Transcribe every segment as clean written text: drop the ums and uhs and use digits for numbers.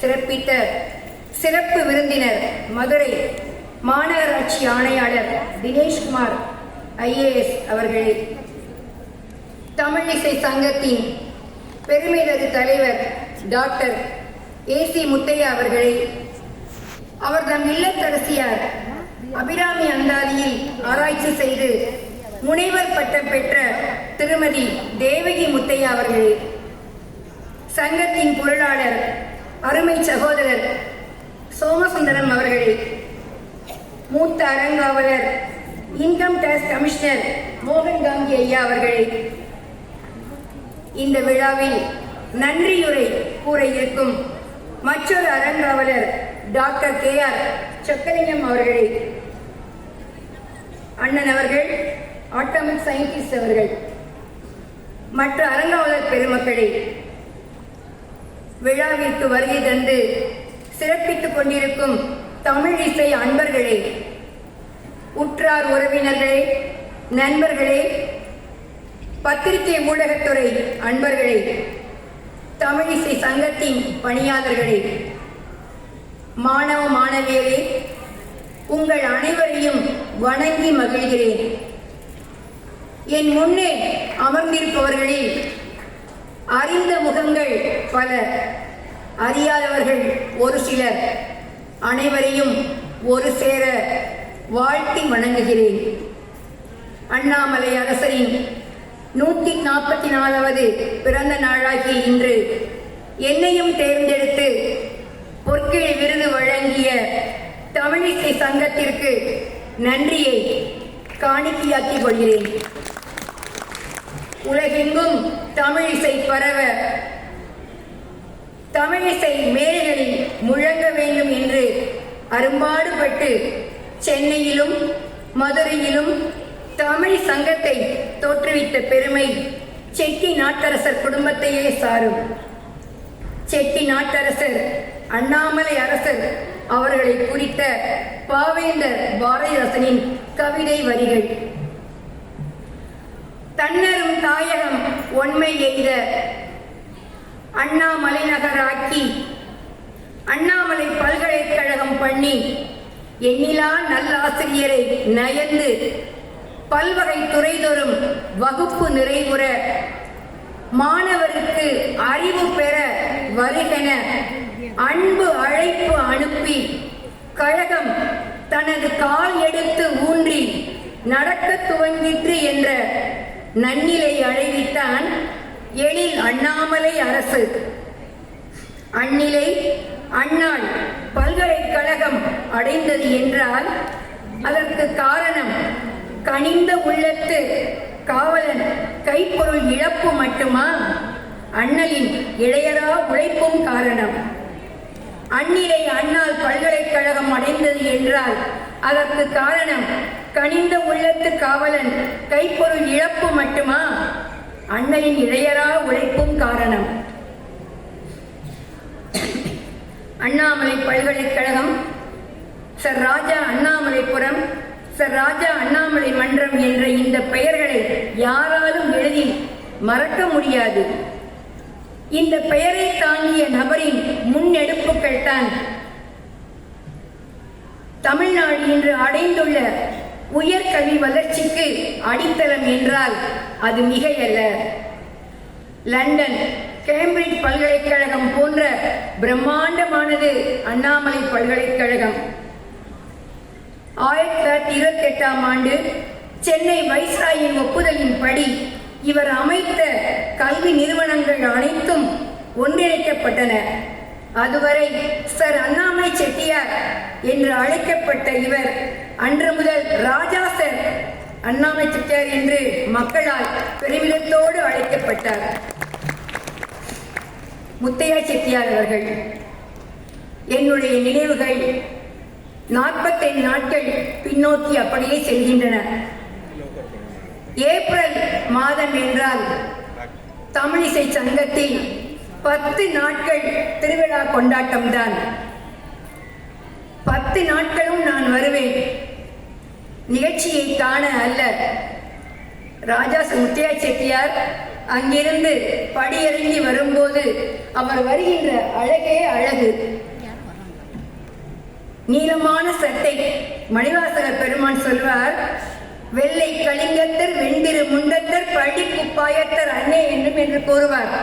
சிறப்பித்த சிறப்பு விருந்தினர் மதுரை மாநகராட்சி ஆணையாளர் தினேஷ்குமார் IAS அவர்களே, தமிழிசை சங்கத்தின் பெருமைமிகு தலைவர் டாக்டர் AC முத்தையா அவர்களே, அவர்தம் இல்லத்தரசியார் அபிராமி அந்தாதியில் ஆராய்ச்சி செய்து முனைவர் பட்டம் பெற்ற திருமதி தேவகி முத்தையா அவர்களே, சங்கத்தின் பொருளாளர் அருமை சகோதரர் சோமசுந்தரம் அவர்களே, மூத்த அறங்காவலர் இன்கம் டாக்ஸ் கமிஷனர் மோகன் காந்தி ஐயா அவர்களே, இந்த விழாவில் நன்றியுரை கூற இருக்கும் மற்றொரு அறங்காவலர் டாக்டர் KR சொக்கலிங்கம் அவர்களே, அண்ணன் அவர்கள், ஆட்டோமிக் சயின்டிஸ்ட் அவர்கள், மற்ற அறங்காவலர் பெருமக்களே, விழாவிற்கு வருகை தந்து சிறப்பித்துக் கொண்டிருக்கும் தமிழ் இசை அன்பர்களே, உற்றார் உறவினர்களே, நண்பர்களே, பத்திரிகை ஊடகத்துறை அன்பர்களே, தமிழிசை சங்கத்தின் பணியாளர்களே, மாணவ மாணவியரே, உங்கள் அனைவரையும் வணங்கி மகிழ்கிறேன். என் முன்னே அமர்ந்திருப்பவர்களில் அறிந்த முகங்கள் பல, அறியாதவர்கள் ஒரு சிலர். அனைவரையும் ஒரு சேர வாழ்த்தி வணங்குகிறேன். அண்ணாமலை அரசரின் 144வது பிறந்த நாளாகிய இன்று என்னையும் தேர்ந்தெடுத்து பொற்கிழி விருது வழங்கிய தமிழிசை சங்கத்திற்கு நன்றியை காணிக்கையாக்கிக் கொள்கிறேன். உலகெங்கும் தமிழிசை பரவ, தமிழிசை மேடைகளில் முழங்க வேண்டும் என்று அரும்பாடுபட்டு சென்னையிலும் மதுரையிலும் தமிழ் சங்கத்தை தோற்றுவித்த பெருமை செட்டி நாட்டரசர் குடும்பத்தையே சாரும். செட்டி நாட்டரசர் அண்ணாமலை அரசர் அவர்களை குறித்த பாவேந்தர் பாரதிதாசனின் கவிதை வரிகள். தன்னரும் தாயகம் ஒன்மை எய்த அண்ணாமலை நகராக்கி, அண்ணாமலை பல்கலைக்கழகம் பண்ணி, எண்ணிலா நல்லாசிரியரை நயந்து, பல்வகை துறைதொறும் வகுப்பு நிறைவுற, மாணவருக்கு அறிவு பெற வருகென அன்பு அழைப்பு அனுப்பி, கழகம் தனது கால் எடுத்து ஊன்றி நடக்க துவங்கிற்று என்ற நன்னிலை அடைவித்தான் எழில் அண்ணாமலை அரசு. அந்நிலை அந்நாள் பல்கலைக்கழகம் அடைந்தது என்றால் அதற்கு காரணம் கனிந்த உள்ளத்து காவலன் கைப்பொருள் இழப்பு மட்டுமா? அண்ணலின் இளையரா உழைப்பும் காரணம். அந்நிலை அண்ணால் பல்கலைக்கழகம் அடைந்தது என்றால் அதற்கு காரணம் கனிந்த உள்ளத்து காவலன் கைப்பொருள் இழப்பு மட்டுமா? அண்ணலின் இளையரா உழைப்பும் காரணம். அண்ணாமலை பல்கலைக்கழகம், சர் ராஜா அண்ணாமலைபுரம், சர் ராஜா அண்ணாமலை மன்றம் என்ற இந்த பெயர்களை யாராலும் எழுதி மறக்க முடியாது. இந்த பெயரை தாங்கிய நபரின் முன்னெடுப்புகள் தான் தமிழ்நாடு இன்று அடைந்துள்ள உயர்கல்வி வளர்ச்சிக்கு அடித்தளம் என்றால் அது மிகையல்ல. லண்டன், கேம்பிரிட்ஜ் பல்கலைக்கழகம் போன்ற பிரம்மாண்டமானது அண்ணாமலை பல்கலைக்கழகம். 1928ஆம் ஆண்டு சென்னை வைஸ்ராயின் ஒப்புதலின்படி இவர் அமைத்த கல்வி நிறுவனங்கள் அனைத்தும் ஒன்றிணைக்கப்பட்டன. அதுவரை சர் அண்ணாமலை செட்டியார் என்று அழைக்கப்பட்ட இவர் அன்று முதல் ராஜா சர் அண்ணாமலை செட்டியார் என்று மக்களால் பெருமிதத்தோடு அழைக்கப்பட்டார். முத்தையா செட்டியார் அவர்கள், என்னுடைய நினைவுகள் 45 நாட்கள் பின்னோக்கி அப்படியே செல்கின்றன. ஏப்ரல் மாதம் என்றால் தமிழிசை சங்கத்தில் 10 நாட்கள் திருவிழா கொண்டாட்டம்தான். 10 நாட்களும் நான் வருவேன், நிகழ்ச்சியை காண அல்ல. ராஜா முத்தையா செட்டியார் அங்கிருந்து படியிறங்கி வரும்போது அவர் வருகின்ற அழகே அழகு. அழகு. நீளமான சட்டை. மணிவாசக பெருமான் சொல்வார், வெள்ளை கலிங்கத்தர் வெண்டிரு முண்டத்தர் பள்ளி குப்பாயத்தர் அன்னே என்னும் என்று கூறுவார்.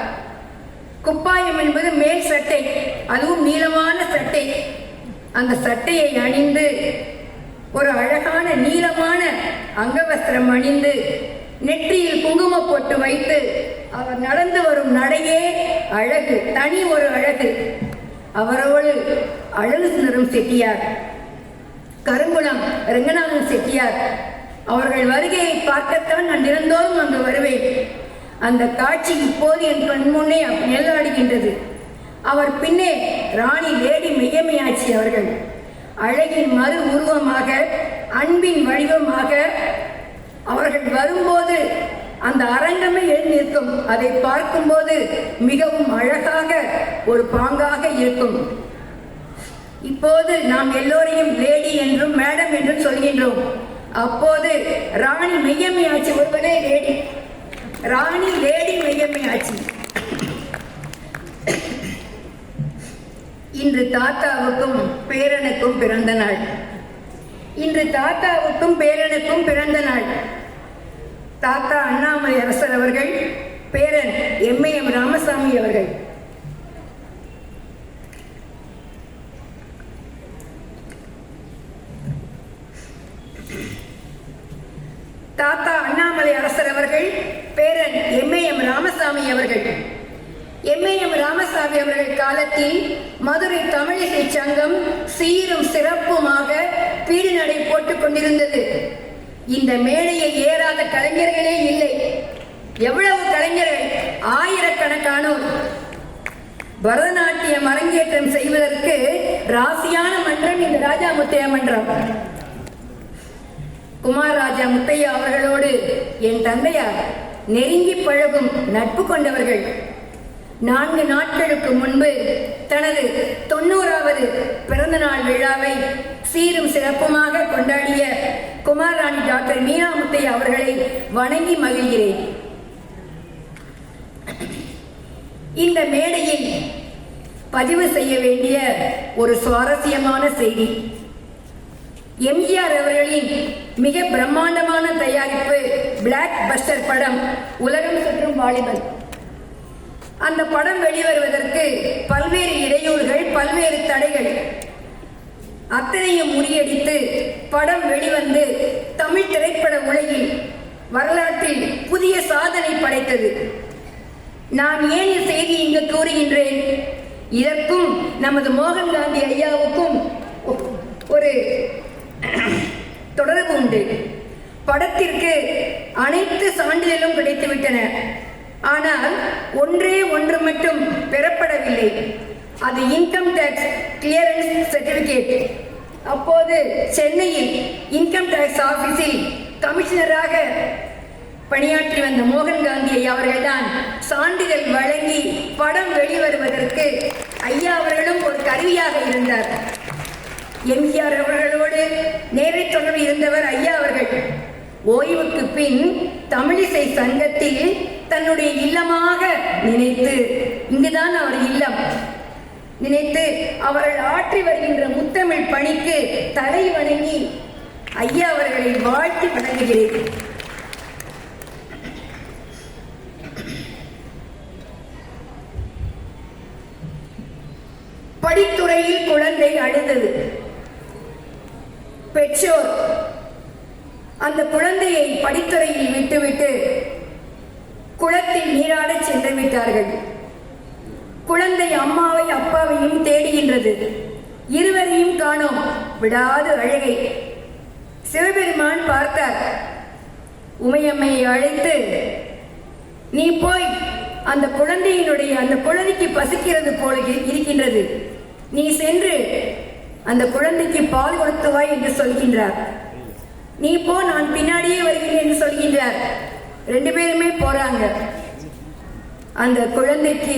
குப்பாயம் என்பது மேல் சட்டை, அதுவும் நீளமான சட்டை. அந்த சட்டையை அணிந்து ஒரு அழகான நீளமான அங்கவஸ்திரம் அணிந்து நெற்றியில் குங்கும போட்டு வைத்து அவர் நடந்து வரும் நடையே அழகு, தனி ஒரு அழகு. அவரோடு அழகு சுந்தரம் செட்டியார், கருங்குளம் ரங்கநாதன் செட்டியார் அவர்கள் வருகையை பார்க்கத்தான் நான் தினந்தோறும் அங்கு வருவேன். அந்த காட்சி இப்போது என் கண்முன்னே நிழலாடுகின்றது. அவர் பின்னே ராணி லேடி மெய்யம்மையாச்சி அவர்கள் அழகின் மறு உருவமாக, அன்பின் வடிவமாக அவர்கள் வரும்போது அந்த அரங்கமே எழுந்திருக்கும். அதை பார்க்கும்போது மிகவும் அழகாக ஒரு பாங்காக இருக்கும். இப்போது நாம் எல்லோரையும் லேடி என்றும் மேடம் என்றும் சொல்கின்றோம். அப்போது ராணி மெய்யம்மையாச்சி ஒருவரே லேடி, ராணி லேடி மெய்யம்மையாச்சி. இன்று தாத்தாவுக்கும் பேரனுக்கும் பிறந்த நாள். இன்று தாத்தாவுக்கும் பேரனுக்கும் பிறந்த நாள். தாத்தா அண்ணாமலை அரசர் அவர்கள், பேரன் எம்.ஏ.எம். ராமசாமி அவர்கள். தாத்தா அண்ணாமலை அரசர் அவர்கள், பேரன் எம்.ஏ.எம். ராமசாமி அவர்கள். எம்.ஏ.எம். ராமசாமி அவர்கள் காலத்தில் மதுரை தமிழிசை சங்கம் சீரும் சிறப்புமாக பீடு நடை போட்டுக் கொண்டிருந்தது. இந்த மேடையை ஏறாத கலைஞர்களே இல்லை. எவ்வளவு கலைஞர்கள், ஆயிரக்கணக்கானோர். பரதநாட்டியம் அரங்கேற்றம் செய்வதற்கு ராசியான மன்றம் இந்த ராஜா முத்தையா மன்றம். குமார் ராஜா முத்தையா அவர்களோடு என் தந்தையார் நெருங்கி பழகும் நட்பு கொண்டவர்கள். 4 நாட்களுக்கு முன்பு தனது 90வது பிறந்த நாள் விழாவை சீரும் சிறப்புமாக கொண்டாடிய குமாராணி டாக்டர் மீனா முத்தையா அவர்களை வணங்கி மகிழ்கிறேன். இந்த மேடையில் பதிவு செய்ய வேண்டிய ஒரு சுவாரஸ்யமான செய்தி. எம்ஜிஆர் அவர்களின் மிக பிரம்மாண்டமான தயாரிப்பு பிளாக் பஸ்டர் படம் உலகம் சுற்றும் வாலிபன். அந்த படம் வெளிவருவதற்கு பல்வேறு இடையூறுகள், பல்வேறு தடைகள், அத்தனையும் முறியடித்து படம் வெளிவந்து தமிழ் திரைப்பட உலகில் வரலாற்றில் புதிய சாதனை படைத்தது. நான் ஏன் இந்த செய்தி இங்கு கூறுகின்றேன்? இதற்கும் நமது மோகன் காந்தி ஐயாவுக்கும் ஒரு தொடர்பு உண்டு. படத்திற்கு அனைத்து சான்றிதழும் கிடைத்துவிட்டன. ஆனால் ஒன்றே ஒன்று மட்டும் பெறப்படவில்லை. அது இன்கம் டேக்ஸ் கிளியரன்ஸ் சர்டிபிகேட். அப்போது சென்னையில் இன்கம் டேக்ஸ் ஆபீஸில் கமிஷனராக பணியாற்றி வந்த மோகன் காந்தி அவர்கள்தான் சான்றிதழ் வழங்கி படம் வெளிவருவதற்கு ஐயா அவர்களும் ஒரு கருவியாக இருந்தார். எம்ஜிஆர் அவர்களோடு நேரடி தொடர்பு இருந்தவர் ஐயா அவர்கள். ஓய்வுக்கு பின் தமிழிசை சங்கத்தில் தன்னுடைய இல்லமாக நினைத்து, இங்குதான் அவர் இல்லம் நினைத்து அவர்கள் ஆற்றி வருகின்ற முத்தமிழ் பணிக்கு தலை வணங்கி ஐயா அவர்களை வாழ்த்தி வணங்குகிறேன். படித்துறையில் குழந்தை அழுதது. பெற்றோர் அந்த குழந்தையை படித்துறையில் விட்டுவிட்டு குளத்தில் நீராட சென்று விட்டார்கள். குழந்தை அம்மாவை அப்பாவையும் தேடுகின்றது. இருவரையும் காணோம். விடாது அழுகை. சிவபெருமான் பார்த்தார். உமையம்மையை அழைத்து, நீ போய் அந்த குழந்தைக்கு பசிக்கிறது போல இருக்கின்றது, நீ சென்று அந்த குழந்தைக்கு பால் கொடுத்து வா என்று சொல்கின்றார். நீ போ, நான் பின்னாடியே வருகிறேன் என்று சொல்கின்றார். 2 பேருமே போறாங்க. அந்த குழந்தைக்கு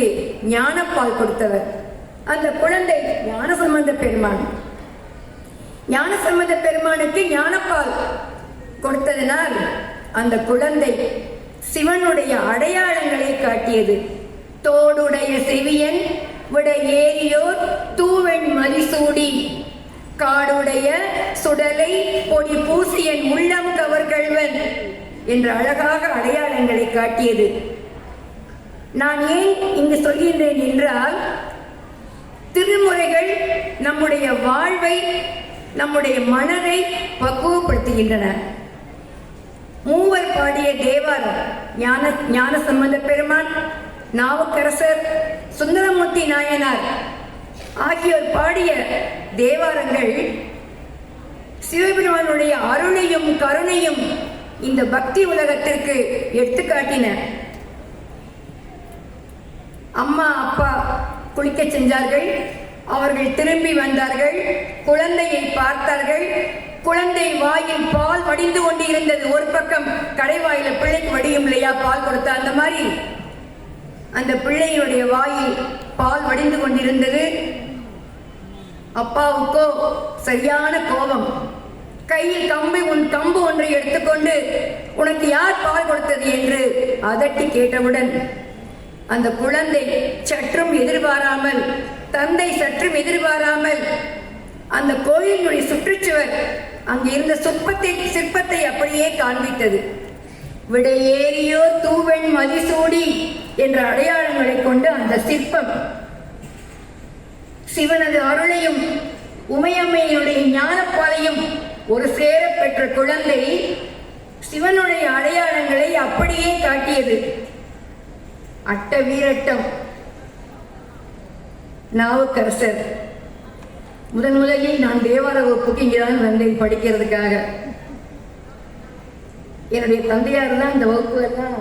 ஞானப்பால் கொடுத்தவர் அந்த குழந்தை ஞானசம்பந்த பெருமான். ஞானசம்பந்த பெருமானுக்கு ஞானப்பால் கொடுத்ததனால் அந்த குழந்தை சிவனுடைய அடையாளங்களை காட்டியது. தோடுடைய செவியன் விட ஏறியோர் மதிசூடி காடுடைய சுடலை பொடி பூசியன் உள்ளம் கவர்கள்வன் என்ற அழகாக அடையாளங்களை காட்டியது. நான் ஏன் இங்கு சொல்கின்றேன் என்றால், திருமுறைகள் நம்முடைய வாழ்வை, நம்முடைய மனதை பக்குவப்படுத்துகின்றன. மூவர் பாடிய தேவாரம், ஞான சம்பந்த பெருமான், நாவுக்கரசர், சுந்தரமூர்த்தி நாயனார் ஆகியோர் பாடிய தேவாரங்கள் சிவபெருமானுடைய அருளையும் கருணையும் இந்த பக்தி உலகத்திற்கு எடுத்துக்காட்டின. அம்மா அப்பா குளிக்க சென்றார்கள், அவர்கள் திரும்பி வந்தார்கள், குழந்தையை பார்த்தார்கள். குழந்தை வாயில் பால் வடிந்து கொண்டு இருந்தது. ஒரு பக்கம் கடைவாயில பிள்ளைக்கு வடியும் இல்லையா, பால் கொடுத்த அந்த மாதிரி அந்த பிள்ளையுடைய வாயில் பால் வடிந்து கொண்டிருந்தது. அப்பாவுக்கோ சரியான கோபம். கையில் கம்பு ஒன்றை எடுத்துக்கொண்டு, உனக்கு யார் பால் கொடுத்தது என்று அதட்டி கேட்டவுடன் அந்த குழந்தை சற்றும் எதிர்பாராமல், தந்தை சற்றும் எதிர்பாராமல் அந்த கோயிலுடைய சுற்றுச்சுவர் அங்கே இருந்த சிற்பத்தை அப்படியே காண்பித்தது. விடையேறியோ தூவெண் மதிசூடி என்ற அடையாளங்களை கொண்டு அந்த சிற்பம் சிவனது அருளையும் உமையம்மையினுடைய ஞானப்பாலையும் ஒரு சேர பெற்ற குழந்தை சிவனுடைய அடையாளங்களை அப்படியே காட்டியது. அட்ட வீரட்டம் நாவுக்கரசர். முதலில் நான் தேவார வகுப்புக்கு இங்கேதான் வந்தேன் படிக்கிறதுக்காக. என்னுடைய தந்தையார் தான் இந்த வகுப்புலாம்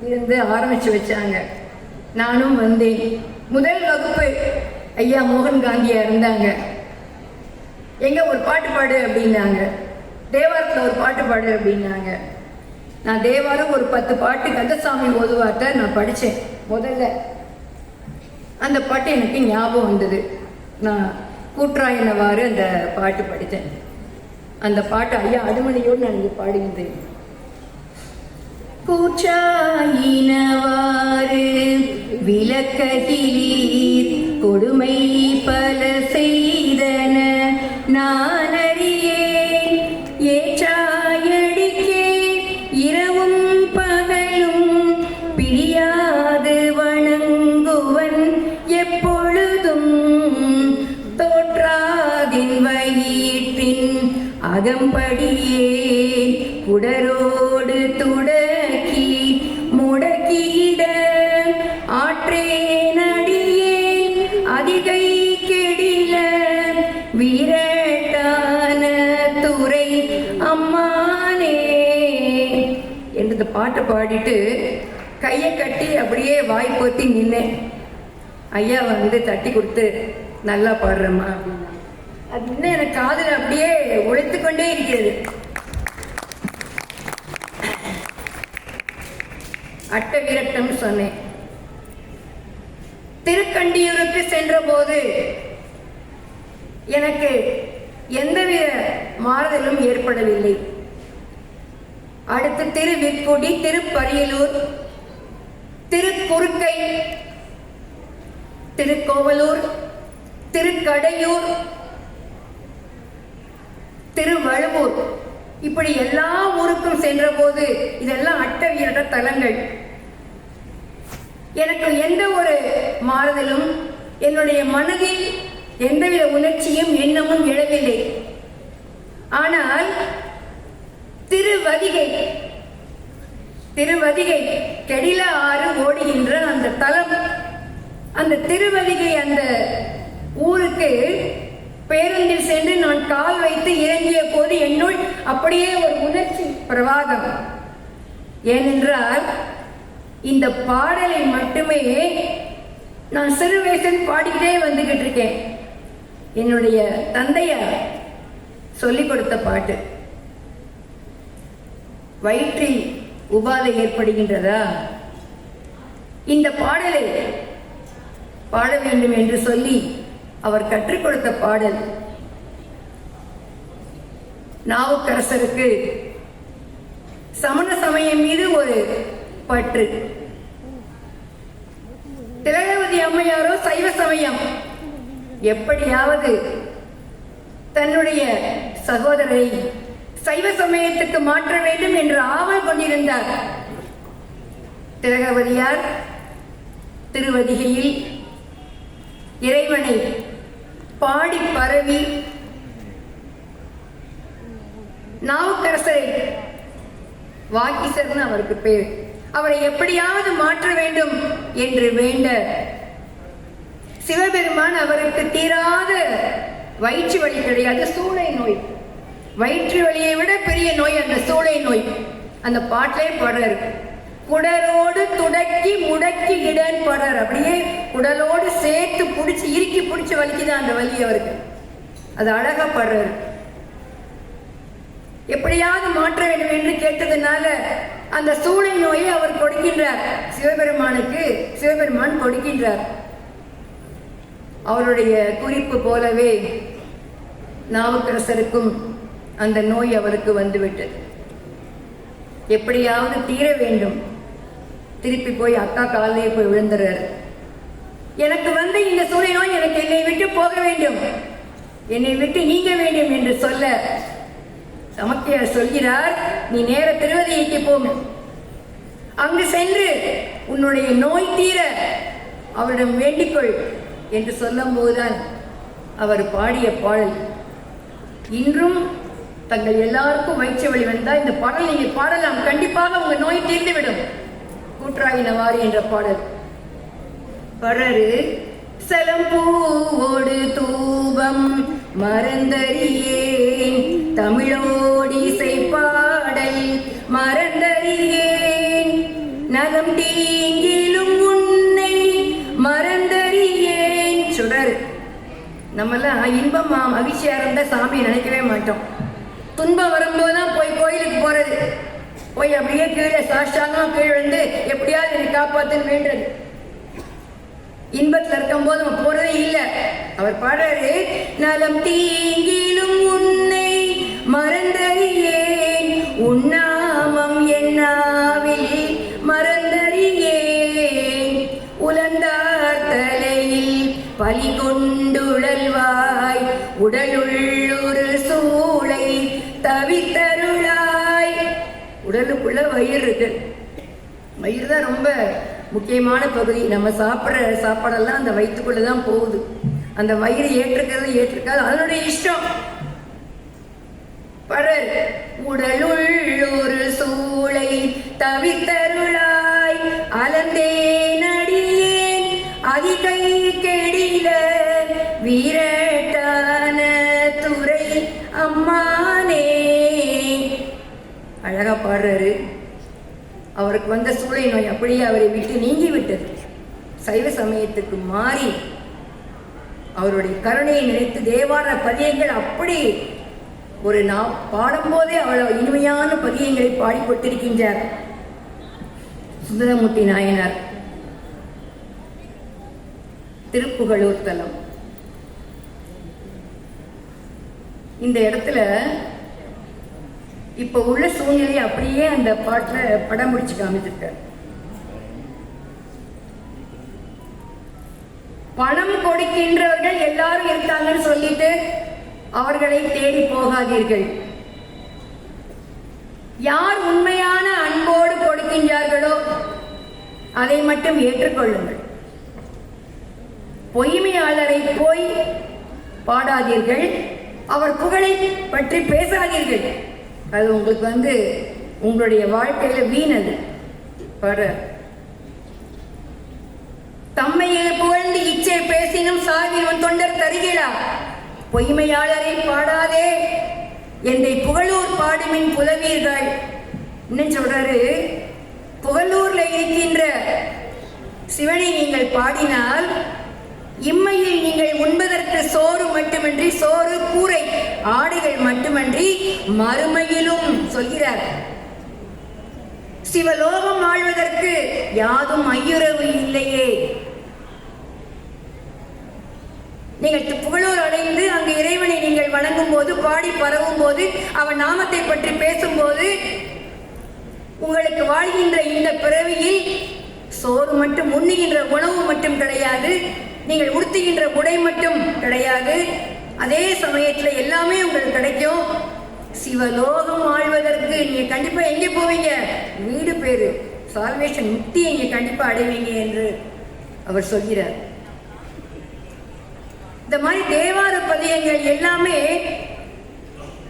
இருந்து ஆரம்பிச்சு வச்சாங்க. நானும் வந்தேன். முதல் வகுப்பு ஐயா மோகன் காந்தியா இருந்தாங்க. எங்க ஒரு பாட்டு பாடு அப்படின்னாங்க, தேவாரத்தில் ஒரு பாட்டு பாடு அப்படின்னாங்க. நான் தேவாரம் ஒரு 10 பாட்டு கந்தசாமி ஓதுவார்ட்ட நான் படித்தேன். முதல்ல அந்த பாட்டு எனக்கு ஞாபகம் வந்தது. நான் கூற்றாயினவாறு அந்த பாட்டு படித்தேன். அந்த பாட்டு ஐயா அடுமணியோடு நான் இங்கே பாடுகின்றேன். கூற்றாயினவாறு விளக்ககிலீர் கொடுமை பல செய்தன நான் அறியேன், ஏற்றாயடிக்கே இரவும் பகலும் பிரியாது வணங்குவன் எப்பொழுதும், தோற்றாதின் வயிற்றின் அகம்படியே குடரோடு துடக்கி முடக்கிட ஆற்றேனடியே அதிகை கெடில வீரட்டான துறை அம்மானே என்று இந்த பாட்டை பாடிட்டு கையை கட்டி அப்படியே வாய் போத்தி நின்னேன். ஐயா வந்து தட்டி கொடுத்து நல்லா பாடுறம்மா அப்படின்னா, அது இன்னும் எனக்கு காதில் அப்படியே உழைத்துக்கொண்டே இருக்கிறது. அட்ட வீரட்டம் சொன்னேன். திருக்கண்டியூருக்கு சென்ற போது எனக்கு எந்தவித மாறுதலும் ஏற்படவில்லை. அடுத்து திருவிற்குடி, திருப்பரியலூர், திருக்குறுக்கை, திருக்கோவலூர், திருக்கடையூர், திருவழுவூர், இப்படி எல்லா ஊருக்கும் சென்ற போது இதெல்லாம் அட்ட வீரட்ட தலங்கள். எனக்கு எந்த ஒரு மாறுதலும், என்னுடைய மனதில் எந்தவித உணர்ச்சியும் எண்ணமும் எழவில்லை. ஆனால் திருவதிகை கெடில ஆறு ஓடுகின்ற அந்த தலம், அந்த திருவதிகை அந்த ஊருக்கு பேருந்தில் சென்று நான் கால் வைத்து இறங்கிய போது என்னுள் அப்படியே ஒரு உணர்ச்சி பிரவாகம். ஏனென்றால் இந்த பாடலை மட்டுமே நான் சிறு வயசில் பாடிக்கிட்டே வந்துகிட்டு இருக்கேன். என்னுடைய தந்தையார் சொல்லிக் கொடுத்த பாட்டு. வயிற்றில் உபாதை ஏற்படுகின்றதா, இந்த பாடலை பாட வேண்டும் என்று சொல்லி அவர் கற்றுக் கொடுத்த பாடல். நாவுக்கரசருக்கு சமண சமயம் மீது ஒரு பற்று. திலகவதி அம்மையாரோ சைவ சமயம். எப்படியாவது தன்னுடைய சகோதரரை சைவ சமயத்துக்கு மாற்ற வேண்டும் என்று ஆவல் கொண்டிருந்தார். திலகவதியார் திருவதிகையில் இறைவனை பாடி பரவி நாவுக்கரசரை, வாக்கீசர்னு அவருக்கு பேர், அவரை எப்படியாவது மாற்ற வேண்டும் என்று வேண்ட சிவபெருமான் அவருக்கு தீராத வயிற்று வலி கிடையாது, சூளை நோய். வயிற்று வலியை விட பெரிய நோய் அந்த சூளை நோய். அந்த பாட்டிலே பாடுறாரு, குடலோடு துடக்கி முடக்கி இடன் பாடுறாரு. அப்படியே குடலோடு சேர்த்து பிடிச்சி இறுக்கி பிடிச்சி வலிக்குதான் அந்த வலி அவருக்கு. அது அழகா பாடுறாரு. எப்படியாவது மாற்ற வேண்டும் என்று கேட்டதுனால அந்த சூளை நோயை அவர் கொடுக்கின்றார் சிவபெருமானுக்கு. சிவபெருமான் கொடுக்கின்றார். அவருடைய குறிப்பு போலவே நாவுக்கரசருக்கும் அந்த நோய் அவருக்கு வந்துவிட்டது. எப்படியாவது தீர வேண்டும். திருப்பி போய் அக்கா காலையே போய் விழுந்துறார். எனக்கு வந்த இந்த சூளை நோய் எனக்கு என்னை விட்டு போக வேண்டும், என்னை விட்டு நீங்க வேண்டும் என்று சொல்ல தமக்கையார் சொல்கிறார், நீ நேர திருவதிகைக்கு போங்க, அங்கு சென்று உன்னுடைய நோய் தீர அவரிடம் வேண்டிக்கொள் என்று சொல்லும் போதுதான் அவர் பாடிய பாடல். இன்றும் தங்கள் எல்லாருக்கும் வயிற்று வலி வந்தால் இந்த பாடல் நீங்கள் பாடலாம், கண்டிப்பாக உங்க நோய் தீர்ந்துவிடும். கூற்றாயினவாறு என்ற பாடல். பரரு சலம்பூவோடு தூபம் மறந்தறியேன், தமிழோடிசை பாடல் மறந்தறியேன், நலம் தீங்கிலும் உன்னை மறந்தறியேன் சொல்றாரு. நம்மெல்லாம் இன்பமா மகிழ்ச்சியா இருந்தா சாமியை நினைக்கவே மாட்டோம். துன்பம் வரும்போதுதான் போய் கோயிலுக்கு போறது, போய் அப்படியே கீழே சாஷ்டாங்கமா கீழே வந்து எப்படியாவது என்னை காப்பாத்துன்னு வேண்டது. இன்பத்தில் இருக்கும் போது நம்ம போறதே இல்லை. அவர் பாடுறாரு, நலம் தீங்கிலும் உன்னை மறந்தறியேன், உன்னாமம் என்னாவில் மறந்தறியேன், உலந்தார் தலையில் பலி கொண்டுழல்வாய், உடலுள்ளொரு சூளை தவித்தருளாய். உடலுக்குள்ள வயிறு இருக்கு. வயிறு தான் ரொம்ப முக்கியமான பகுதி. நம்ம சாப்பிட்ற சாப்பாடெல்லாம் அந்த வயிற்றுக்குள்ள தான் போகுது. அந்த வயிறு ஏற்றுக்காது அதனுடைய இஷ்டம். பரல் உடலுள்ளொரு சூளை தவித்தருளாய், அலந்தேன் அடியேன் அதிகை கெடில, வீரட்டான துறை அம்மானே. அழகா பாடுறாரு. அவருக்கு வந்த சூளை நோய் அப்படியே அவரை விட்டு நீங்கி விட்டது. சைவ சமயத்துக்கு மாறி அவருடைய கருணையை நினைத்து தேவார பதியங்கள் அப்படி ஒரு பாடும்போதே அவ்வளவு இனிமையான பதியங்களை பாடிக்கொண்டிருக்கின்றார் சுந்தரமூர்த்தி நாயனார். திருப்புகழூர் தலம். இந்த இடத்துல இப்ப உள்ள சூழ்நிலையை அப்படியே அந்த பாட்டுல படம் முடிச்சு காமிச்சிருக்கார். பணம் கொடுக்கின்றவர்கள் எல்லாரும் இருக்காங்கன்னு சொல்லிட்டு அவர்களை தேடி போகாதீர்கள். யார் உண்மையான அன்போடு கொடுக்கின்றார்களோ அதை மட்டும் ஏற்றுக்கொள்ளுங்கள். பொய்மையாளரை போய் பாடாதீர்கள், அவர் புகழை பற்றி பேசாதீர்கள். அது உங்களுக்கு உங்களுடைய வாழ்க்கையில வீணது. தம்மையே புகழ்ந்து இச்சை பேசினும் சாவினும் தொண்டர் தருகிறா, பொய்மையாளரை பாடாதே என்னை புகழூர் பாடுமின் புலவீர்கள். என்ன சொல்றாரு, புகழூர்ல இருக்கின்ற சிவனை நீங்கள் பாடினால் இம்மையில் நீங்கள் உண்பதற்கு சோறு மட்டுமன்றி, சோறு கூரை ஆடைகள் மட்டுமன்றி, மறுமையிலும் சொல்கிறார் சிவலோகம் ஆழ்வதற்கு யாதும் ஐயுறவு இல்லையே. நீங்கள் புகழூர் அடைந்து அங்கு இறைவனை நீங்கள் வணங்கும் போது, பாடி பரவும் போது, அவன் நாமத்தை பற்றி பேசும்போது, உங்களுக்கு வாழ்கின்ற இந்த பிறவியில் சோறு மட்டும் உண்ணுகின்ற உணவு மட்டும் கிடையாது, நீங்கள் உடுத்துகின்ற உடை மட்டும் கிடையாது, அதே சமயத்தில் எல்லாமே உங்களுக்கு கிடைக்கும். சிவலோகம் ஆழ்வதற்கு நீங்க கண்டிப்பா எங்கே போவீங்க? வீடு பேரு சால்வேஷன், முக்தியை நீங்க கண்டிப்பா அடைவீங்க என்று அவர் சொல்கிறார். இந்த மாதிரி தேவார பதியங்கள் எல்லாமே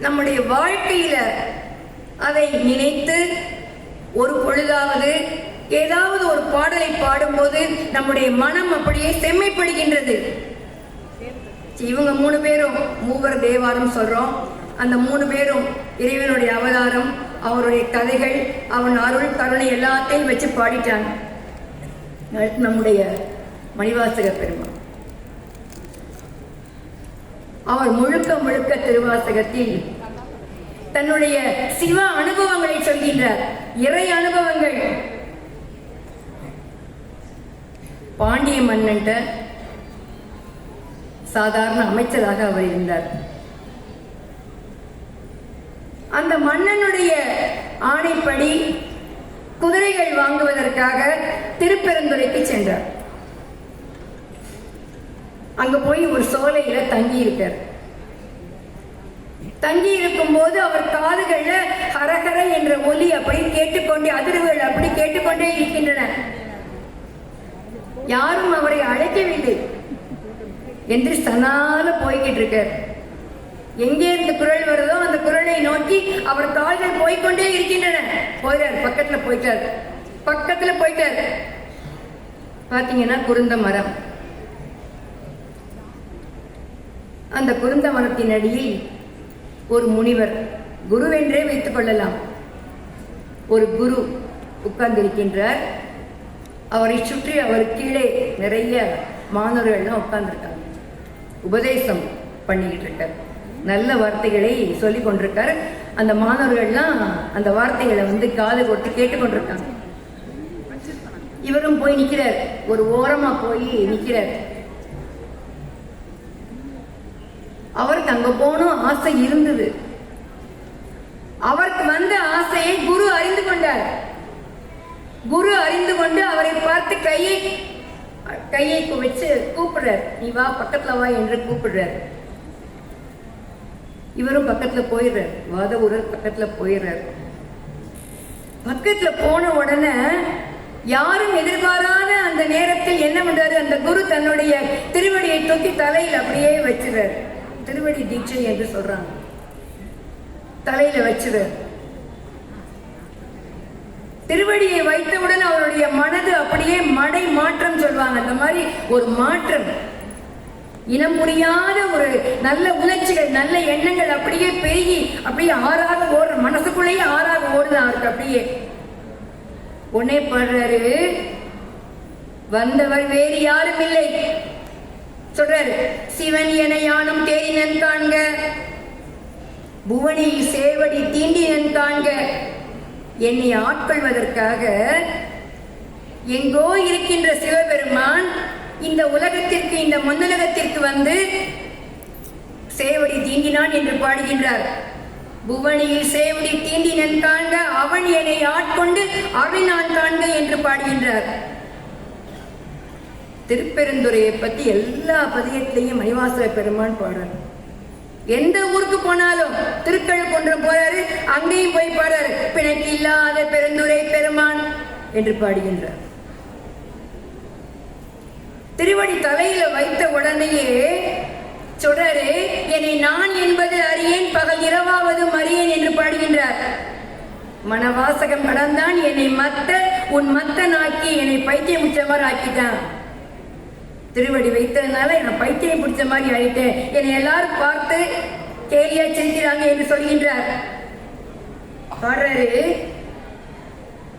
நம்முடைய வாழ்க்கையில அதை நினைத்து ஒரு பொழுதாவது ஏதாவது ஒரு பாடலை பாடும்போது நம்முடைய மனம் அப்படியே செம்மைப்படுகின்றது. இவங்க 3 பேரும் மூவர் தேவாரம் சொல்றோம். அந்த 3 பேரும் இறைவனுடைய அவதாரம், அவருடைய கதைகள், அவன் அருள் கருணை எல்லாத்தையும் வச்சு பாடிட்டாங்க. நம்முடைய மணிவாசக பெருமான் அவர் முழுக்க முழுக்க திருவாசகத்தில் தன்னுடைய சிவ அனுபவங்களை சொல்கின்றார். இறை அனுபவங்கள். பாண்டிய மன்னன்ட்ட சாதாரண அமைச்சராக அவர் இருந்தார். அந்த மன்னனுடைய ஆணைப்படி குதிரைகள் வாங்குவதற்காக திருப்பெருந்துறைக்கு சென்றார். அங்க போய் ஒரு சோலையில தங்கி இருக்கார். தங்கி இருக்கும் போது அவர் காதுகள்ல ஹரஹர என்ற ஒலி அப்படி கேட்டுக்கொண்டே, அதிர்வுகள் அப்படி கேட்டுக்கொண்டே இருக்கின்றன. யாரும் அவரை அழைக்கவில்லை என்று சனால போய்கிட்டு இருக்கார். எங்கே இருந்து குரல் வருதோ அந்த குரலை நோக்கி அவர் கால்கள் போய்கொண்டே இருக்கின்றன. போயிறார், பக்கத்துல போயிட்டார். பாத்தீங்கன்னா குருந்த மரம். அந்த குருந்த மரத்தின் அடியில் ஒரு முனிவர், குருவென்றே வைத்துக் கொள்ளலாம், ஒரு குரு உட்கார்ந்திருக்கின்றார். அவரை சுற்றி அவர் கீழே நிறைய மாணவர்கள்லாம் உட்கார்ந்துருக்காங்க. உபதேசம் பண்ணிக்கிட்டு இருக்கார். நல்ல வார்த்தைகளை சொல்லி கொண்டிருக்காரு. அந்த மாணவர்கள்லாம் அந்த வார்த்தைகளை காது கொடுத்து கேட்டுக்கொண்டிருக்காங்க. இவரும் போய் நிற்கிறார், ஒரு ஓரமா போய் நிற்கிறார். அவருக்கு அங்க போகணும் ஆசை இருந்தது. அவருக்கு வந்த ஆசையை குரு அறிந்து கொண்டார். குரு அறிந்து கொண்டு அவரை பார்த்து கையை வச்சு கூப்பிடுறார், நீ வா பக்கத்துல வா என்று கூப்பிடுறார். இவரும் பக்கத்துல போயிடுறார், வாத ஊரர் பக்கத்துல போயிடுறார். பக்கத்துல போன உடனே யாரும் எதிர்பாராத அந்த நேரத்தில் என்ன பண்றாரு, அந்த குரு தன்னுடைய திருவடியை தூக்கி தலையில் அப்படியே வச்சிடுறார். திருவடி தீட்சை என்று சொல்றாங்க. தலையில வச்சிடுறார். திருவடியை வைத்தவுடன் அவருடைய மனது அப்படியே மடை மாற்றம் சொல்வாங்க, அந்த மாதிரி ஒரு மாற்றம், இனம் புரியாத ஒரு நல்ல உணர்ச்சிகள், நல்ல எண்ணங்கள் அப்படியே பெருகி அப்படியே ஆறாக ஓடுற, மனசுக்குள்ளேயே ஆறாக ஓடுது அவருக்கு. அப்படியே உடனே பாடுறாரு, வந்தவர் வேறு யாரும் இல்லை சொல்றாரு. சிவன் என யானும் தேரினன் காண்க, புவனில் சேவடி தீண்டினன் காண்க. என்னை ஆட்கொள்வதற்காக எங்கோ இருக்கின்ற சிவபெருமான் இந்த உலகத்திற்கு, இந்த மண்ணுலகத்திற்கு வந்து சேவடி தீண்டினான் என்று பாடுகின்றார். புவனியில் சேவடி தீண்டினன் காண்க, அவன் என்னை ஆட்கொண்டு அருளினான் காண்க என்று பாடுகின்றார். திருப்பெருந்துறையை பத்தி எல்லா பதியத்திலையும் மணிவாசக பெருமான் பாடுறார். எந்த ஊருக்கு போனாலும், திருக்கழுக்குன்றம் போறாரு, அங்கேயும் போய் பாடுறாரு, பிணக்கு இல்லாத பெருந்துறை பெருமான் என்று பாடுகின்றார். திருவடி தலையில வைத்த உடனேயே சொல்றாரு, என்னை நான் என்பது அறியேன், பகல் இரவாவதும் அறியேன் என்று பாடுகின்றார். மனவாசகம் கடந்தான் என்னை உன் மத்தனாக்கி என்னை பைத்தியம் பிடிச்ச மாதிரி ஆக்கிட்டான். திருவடி வைத்ததுனால நான் பைத்தியம் பிடிச்ச மாதிரி ஆயிட்டேன், என்னை எல்லாரும் பார்த்து கேலியா சிரிக்கிறாங்க என்று சொல்கின்றார். பாடுறாரு,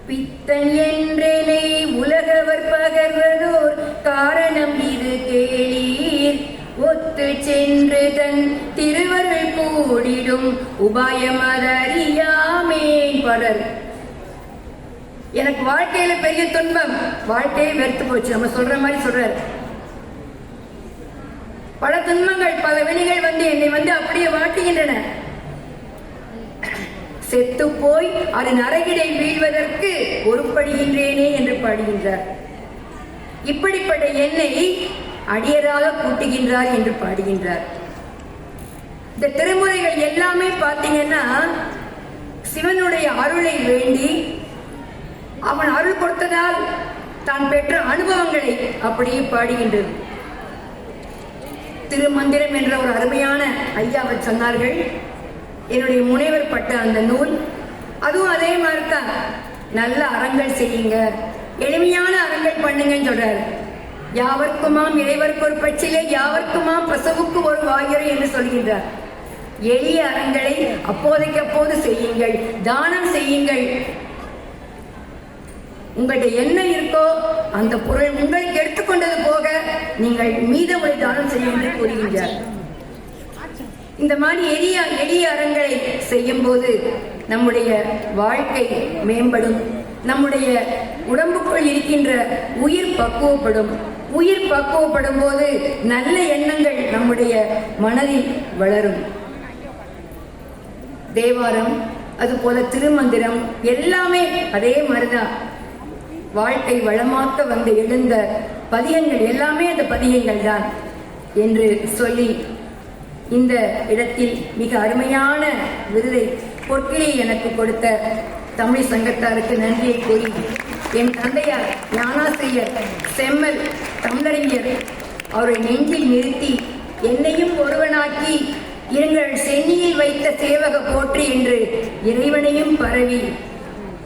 பித்தன் என்றேனை உலகவர் பகர்வதோர் காரணம் இது கேளீர், ஒத்து சென்று தன் திருவருள் கூடிடும் உபாயம் அதறியாமேன். பாடல். எனக்கு வாழ்க்கையில பெரிய துன்பம், வாழ்க்கையை வெறுத்து போச்சு, நம்ம சொல்ற மாதிரி சொல்றாரு. பல துன்பங்கள், பல வினைகள் என்னை அப்படியே வாட்டுகின்றன. செத்து போய் அது நரகிடை வீழ்வதற்கு ஒருபடுகின்றேனே என்று பாடுகின்றார். இப்படிப்பட்ட என்னை அடியராக கூட்டுகின்றார் என்று பாடுகின்றார். இந்த திருமுறைகள் எல்லாமே பார்த்தீங்கன்னா சிவனுடைய அருளை வேண்டி அவன் அருள் கொடுத்ததால் தான் பெற்ற அனுபவங்களை அப்படியே பாடுகின்றது. திருமந்திரம் என்ற ஒரு அருமையான ஐயா அவர் சொன்னார்கள். என்னுடைய முனைவர் பட்ட அந்த நூல் அதுவும் அதே மாதிரி தான். நல்ல அறங்கள் செய்யுங்க, எளிமையான அறங்கள் பண்ணுங்கன்னு சொல்றாரு. யாவர்க்குமாம் இறைவர்க்கு ஒரு பச்சிலை, யாவர்க்குமாம் பசுவுக்கு ஒரு வாயுரை என்று சொல்கின்றார். எளிய அறங்களை அப்போதைக்கு அப்போது செய்யுங்கள், தானம் செய்யுங்கள். உங்களுடைய என்ன இருக்கோ அந்த பொருள் உங்களுக்கு எடுத்துக்கொண்டது போக நீங்கள் மீதமுறை தானம் செய்ய என்று கூறுகின்றார். இந்த மாதிரி எளிய அறங்களை செய்யும் போது நம்முடைய வாழ்க்கை மேம்படும், நம்முடைய உடம்புக்குள் இருக்கின்ற உயிர் பக்குவப்படும். உயிர் பக்குவப்படும் போது நல்ல எண்ணங்கள் நம்முடைய மனதில் வளரும். தேவாரம் அதுபோல திருமந்திரம் எல்லாமே அதே மாதிரிதான். வாழ்க்கை வளமாக்க வந்து எழுந்த பதிகங்கள் எல்லாமே அந்த பதிகங்கள் தான் என்று சொல்லி இந்த இடத்தில் மிக அருமையான விருதை பொற்கிளி எனக்கு கொடுத்த தமிழ் சங்கத்தாருக்கு நன்றியை கூறி, என் தந்தையார் ஞானாசிரியர் செம்மல் தமிழறிஞர் அவரை நெஞ்சில் நிறுத்தி என்னையும் ஒருவனாக்கி எங்கள் சென்னியில் வைத்த சேவக போற்றி என்று இறைவனையும் பரவி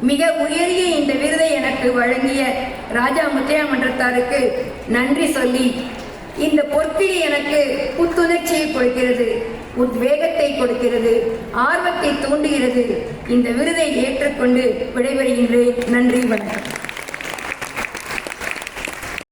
மிக உயரிய இந்த விருதை எனக்கு வழங்கிய ராஜா முத்தையா மன்றத்தாருக்கு நன்றி சொல்லி, இந்த பொற்கிளி எனக்கு புத்துணர்ச்சியை கொடுக்கிறது, உத்வேகத்தை கொடுக்கிறது, ஆர்வத்தை தூண்டுகிறது. இந்த விருதை ஏற்றுக்கொண்டு விடைபெறுகின்றேன். நன்றி, வணக்கம்.